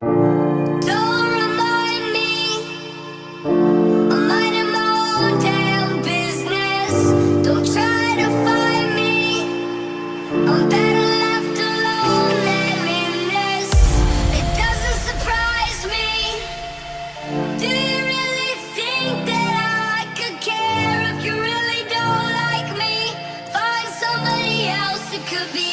Don't remind me, I'm minding my own damn business. Don't try to find me, I'm better left alone than in this. It doesn't surprise me. Do you really think that I could care if you really don't like me? Find somebody else, it could be